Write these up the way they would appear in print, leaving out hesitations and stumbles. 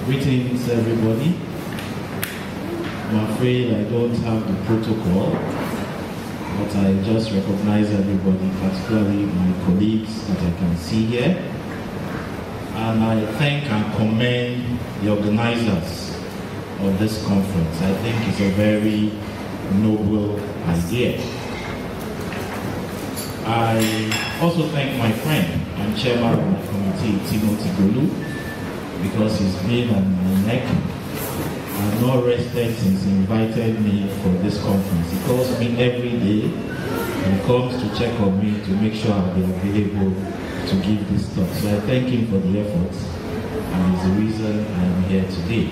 Greetings, everybody. I'm afraid I don't have the protocol, but I just recognize everybody, particularly my colleagues that I can see here. And I thank and commend the organizers of this conference. I think it's a very noble idea. I also thank my friend and chairman of my committee, Timothy Golu, because he's been on my neck. I've not rested since he invited me for this conference. He calls me every day and comes to check on me to make sure I'll be available to give this talk. So I thank him for the efforts, and it's the reason I'm here today.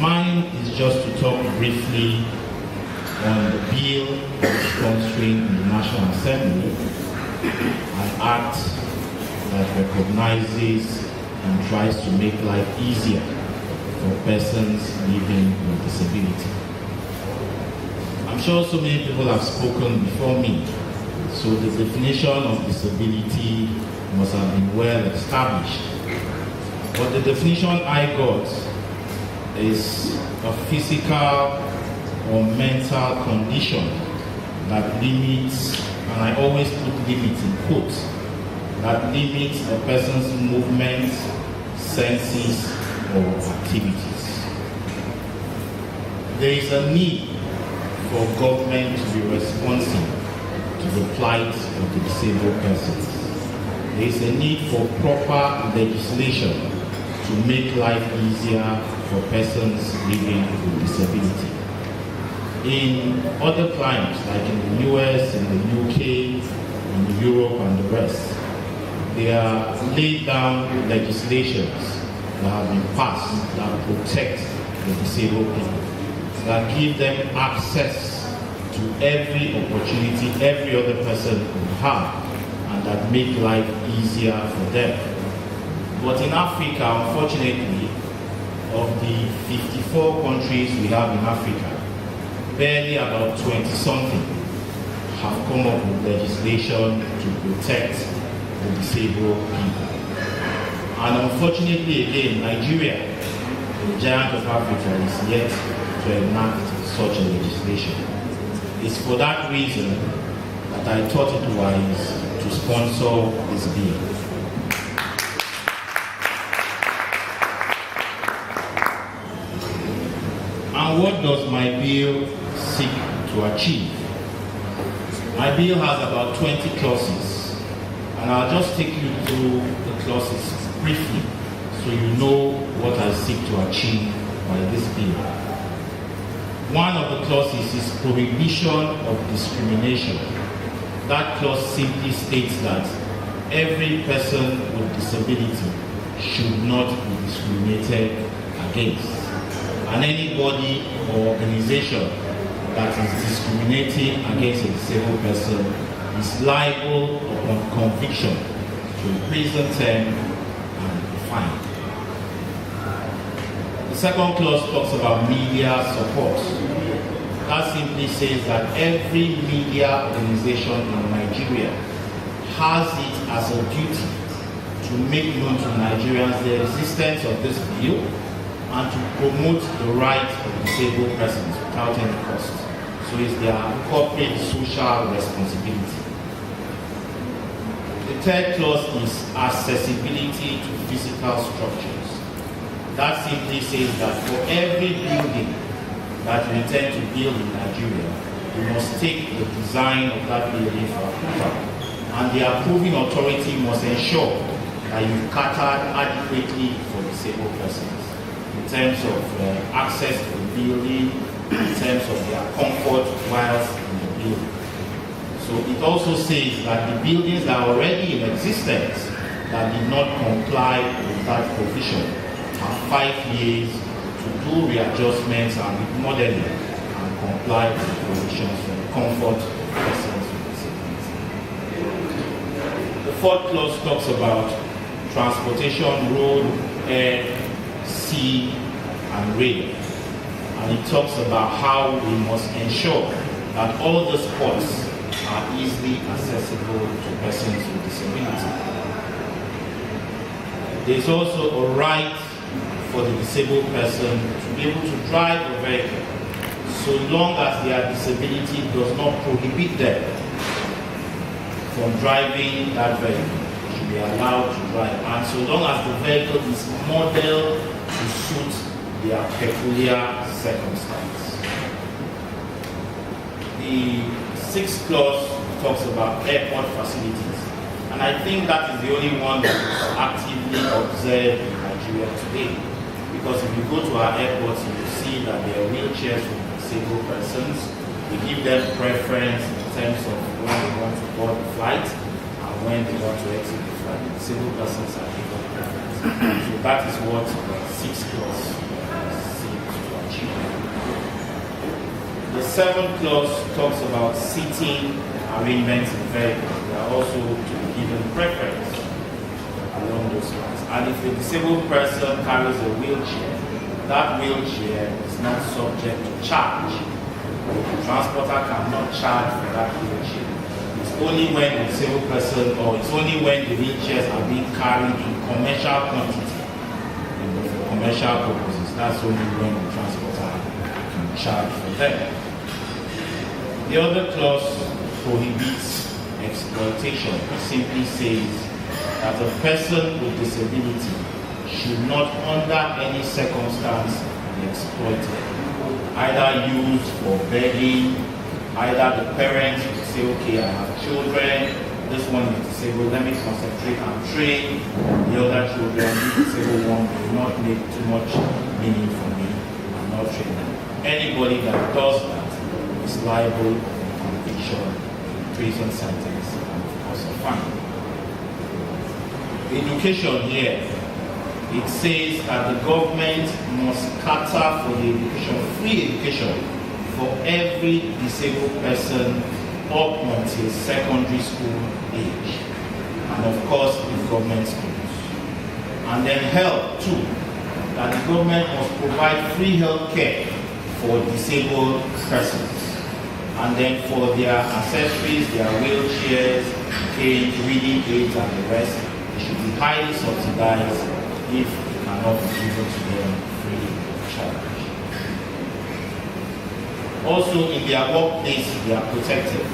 Mine is just to talk briefly on the bill sponsoring in the National Assembly, an act that recognizes and tries to make life easier for persons living with disability. I'm sure so many people have spoken before me, so the definition of disability must have been well established. But the definition I got is a physical or mental condition that limits, and I always put limits in quotes, that limits a person's movements, senses, or activities. There is a need for government to be responsive to the plight of the disabled persons. There is a need for proper legislation to make life easier for persons living with disability. In other climes, like in the US, in the UK, in Europe, and the rest, there are laid down legislations that have been passed that protect the disabled people, that give them access to every opportunity every other person will have, and that make life easier for them. But in Africa, unfortunately, of the 54 countries we have in Africa, barely about 20-something have come up with legislation to protect the disabled people. And unfortunately, again, Nigeria, the giant of Africa, is yet to enact such a legislation. It's for that reason that I thought it wise to sponsor this bill. And what does my bill seek to achieve? My bill has about 20 clauses, and I'll just take you through the clauses briefly so you know what I seek to achieve by this bill. One of the clauses is prohibition of discrimination. That clause simply states that every person with disability should not be discriminated against. And anybody or organization that is discriminating against a disabled person is liable upon conviction to a prison term and a fine. The second clause talks about media support. That simply says that every media organization in Nigeria has it as a duty to make known to Nigerians the existence of this bill and to promote the rights of disabled persons without any cost. So it's their corporate social responsibility. The third clause is accessibility to physical structures. That simply says that for every building that you intend to build in Nigeria, you must take the design of that building for approval. And the approving authority must ensure that you've catered adequately for disabled persons in terms of access to the building, in terms of their comfort whilst in the building. So it also says that the buildings that are already in existence that did not comply with that provision have 5 years to do readjustments and remodeling and comply with the provisions for the comfort of persons with disabilities. The fourth clause talks about transportation, road, air, sea, and rail. And it talks about how we must ensure that all the sports are easily accessible to persons with disability. There's also a right for the disabled person to be able to drive a vehicle, so long as their disability does not prohibit them from driving that vehicle. They should be allowed to drive, and so long as the vehicle is modeled to suit their peculiar circumstance. The 6th clause talks about airport facilities, and I think that is the only one that is actively observed in Nigeria today. Because if you go to our airports, you will see that there are wheelchairs for disabled persons. We give them preference in terms of when they want to board the flight and when they want to exit the flight. Disabled persons are given preference. So that is what the 6th clause seeks to achieve. The 7th clause talks about seating arrangements in vehicles. They are also to be given preference along those lines. And if a disabled person carries a wheelchair, that wheelchair is not subject to charge. The transporter cannot charge for that wheelchair. It's only when the disabled person, or it's only when the wheelchairs are being carried in commercial quantity, for commercial purposes, that's only when the transporter can charge for them. The other clause prohibits exploitation. It simply says that a person with disability should not under any circumstance be exploited, either used for begging, either the parents would say, okay, I have children, this one is disabled, let me concentrate and train the other children, this disabled one will not make too much meaning for me, I'm not training. Anybody that does that is liable for conviction, prison sentence, and of course a fine. Education here, it says that the government must cater for the education, free education for every disabled person up until secondary school age, and of course in government schools. And then health too, that the government must provide free health care for disabled persons, and then for their accessories, their wheelchairs, canes, reading aids, and the rest. It should be highly subsidized if it cannot be given to them free of charge. Also, in their workplace, they are protected.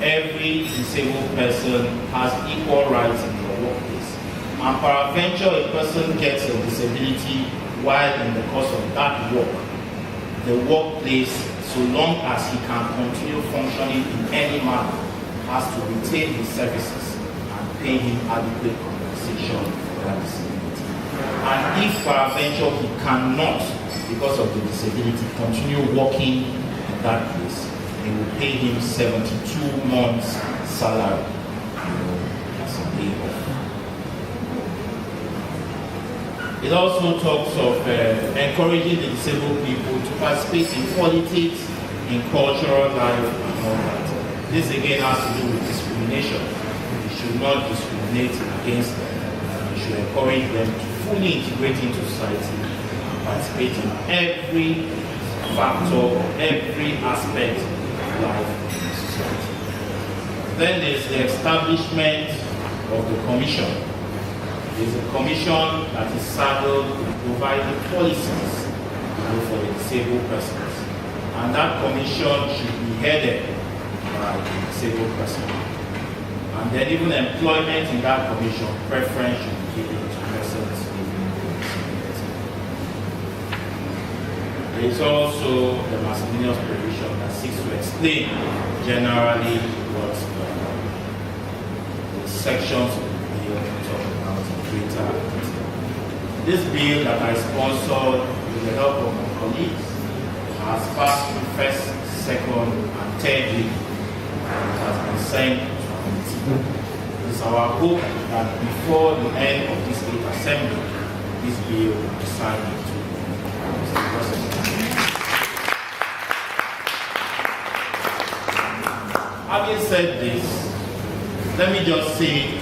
Every disabled person has equal rights in their workplace. And peradventure, a person gets a disability while in the course of that work, the workplace, so long as he can continue functioning in any manner, has to retain his services and pay him adequate compensation for that disability. And if peradventure he cannot, because of the disability, continue working in that place, they will pay him 72 months' salary as a day off. It also talks of encouraging the disabled people to participate in politics, in cultural life, and all that. This again has to do with discrimination. We should not discriminate against them. We should encourage them to fully integrate into society and participate in every factor, every aspect of life in society. Then there's the establishment of the commission. There's a commission that is saddled with providing policies for the disabled persons. And that commission should be headed by the disabled person. And then even employment in that commission, preference should be given to persons living with disability. There is also the miscellaneous provision that seeks to explain generally what the sections of the bill talk about in greater detail. This bill that I sponsored with the help of my colleagues has passed the first, second, and third reading. It has been sent to committee. It is our hope that before the end of this 8th assembly, this bill will be signed into the process. Having said this, let me just say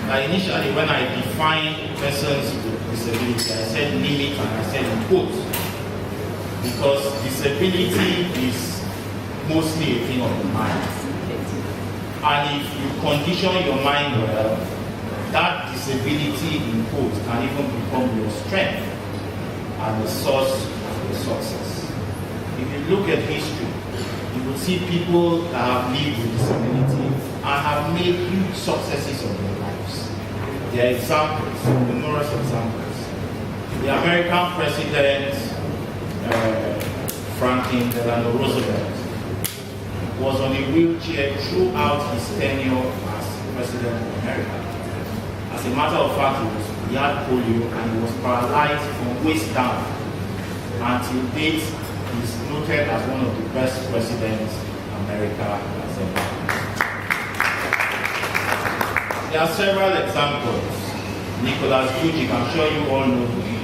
that initially when I defined persons with disability, I said limit and I said in quotes, because disability is mostly a thing of the mind. And if you condition your mind well, that disability imposed can even become your strength and the source of your success. If you look at history, you will see people that have lived with disability and have made huge successes of their lives. There are examples, numerous examples. The American president, Franklin Delano Roosevelt, was on a wheelchair throughout his tenure as president of America. As a matter of fact, he had polio and he was paralyzed from waist down. Until date, he's noted as one of the best presidents America has ever had. There are several examples. Nicholas Bujic, I'm sure you all know him.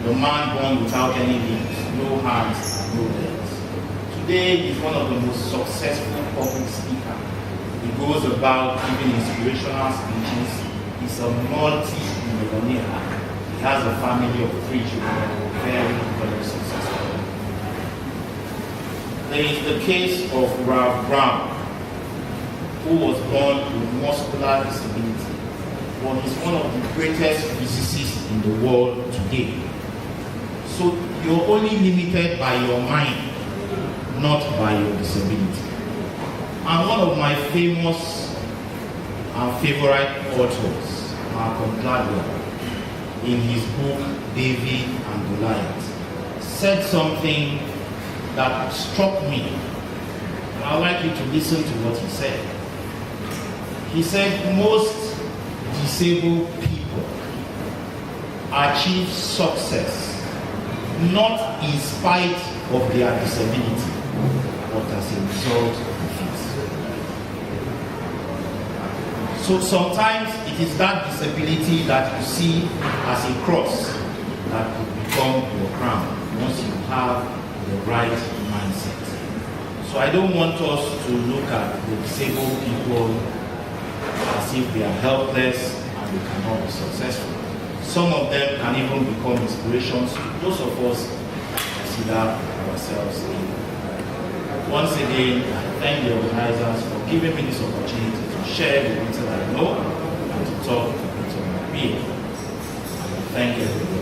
The man born without any limbs, no hands, no legs. Today, he's one of the most successful public speakers. He goes about giving inspirational speeches. He's a multi-millionaire. He has a family of 3 children, very, very successful. There is the case of Ralph Brown, who was born with muscular disability, but he's one of the greatest physicists in the world today. So you're only limited by your mind, not by your disability. And one of my famous and favorite authors, Malcolm Gladwell, in his book David and Goliath, said something that struck me. And I'd like you to listen to what he said. He said most disabled people achieve success not in spite of their disability, but as a result of it. So sometimes it is that disability that you see as a cross that could become your crown once you have the right mindset. So I don't want us to look at the disabled people as if they are helpless and they cannot be successful. Some of them can even become inspirations to those of us consider ourselves in. Once again, I thank the organizers for giving me this opportunity to share the little I know and to talk a bit of my being. Thank you, everybody.